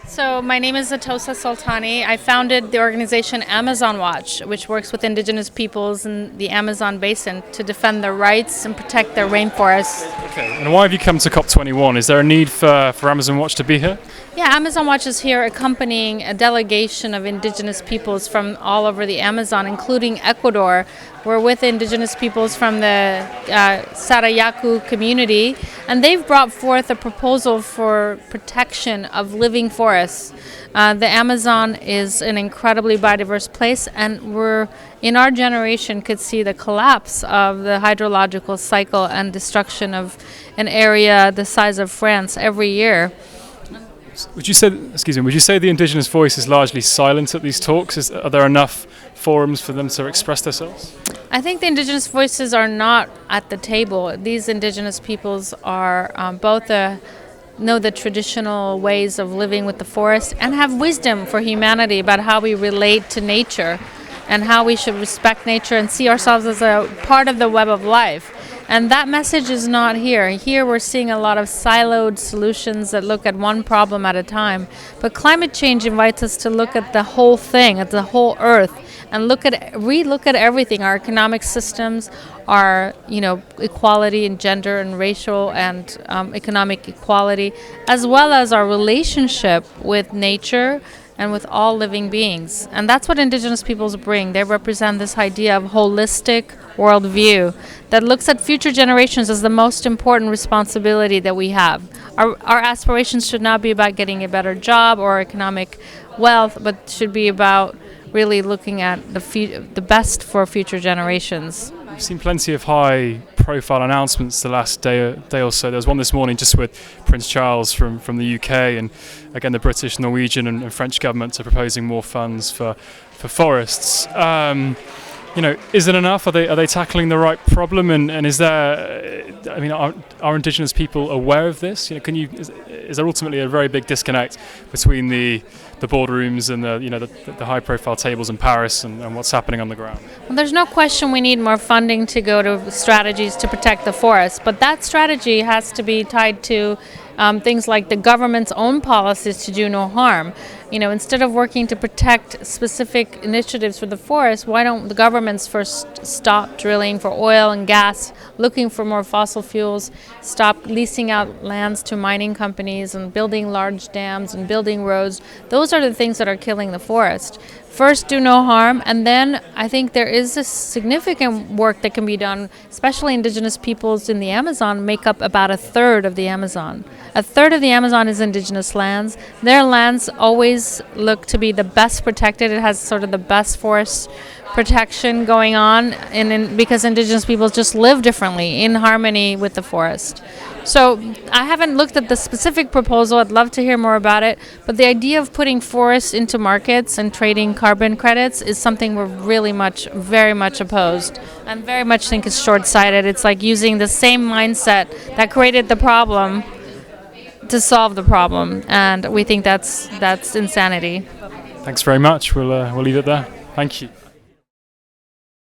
So my name is Atossa Soltani. I founded the organization Amazon Watch, which works with indigenous peoples in the Amazon basin to defend their rights and protect their rainforests. Okay, and why have you come to COP21? Is there a need for Amazon Watch to be here? Yeah, Amazon Watch is here accompanying a delegation of indigenous peoples from all over the Amazon, including Ecuador. We're with indigenous peoples from the Sarayaku community, and they've brought forth a proposal for protection of living forests. The Amazon is an incredibly biodiverse place, and we're, in our generation, could see the collapse of the hydrological cycle and destruction of an area the size of France every year. Would you say the indigenous voice is largely silent at these talks? Are there enough forums for them to express themselves? I think the indigenous voices are not at the table. These indigenous peoples are know the traditional ways of living with the forest and have wisdom for humanity about how we relate to nature and how we should respect nature and see ourselves as a part of the web of life. And that message is not here. Here we're seeing a lot of siloed solutions that look at one problem at a time. But climate change invites us to look at the whole thing, at the whole earth, and relook at everything, our economic systems, our equality in gender and racial and economic equality, as well as our relationship with nature and with all living beings. And that's what indigenous peoples bring. They represent this idea of holistic worldview that looks at future generations as the most important responsibility that we have. Our aspirations should not be about getting a better job or economic wealth, but should be about really looking at the best for future generations. We've seen plenty of high-profile announcements the last day or so. There was one this morning just with Prince Charles from the UK, and again the British, Norwegian and French governments are proposing more funds for forests. Is it enough? Are they tackling the right problem? And is there? Are indigenous people aware of this? Is there ultimately a very big disconnect between the boardrooms and the high-profile tables in Paris and what's happening on the ground? Well, there's no question we need more funding to go to strategies to protect the forest, but that strategy has to be tied to things like the government's own policies to do no harm. Instead of working to protect specific initiatives for the forest, why don't the governments first stop drilling for oil and gas, looking for more fossil fuels, stop leasing out lands to mining companies and building large dams and building roads? Those are the things that are killing the forest. First, do no harm, and then I think there is a significant work that can be done, especially indigenous peoples in the Amazon make up about a third of the Amazon. A third of the Amazon is indigenous lands. Their lands always look to be the best protected. It has sort of the best forest protection going on because indigenous peoples just live differently in harmony with the forest. So I haven't looked at the specific proposal. I'd love to hear more about it. But the idea of putting forests into markets and trading carbon credits is something we're very much opposed and very much think is short-sighted. It's like using the same mindset that created the problem to solve the problem. And we think that's insanity. Thanks very much. We'll leave it there. Thank you.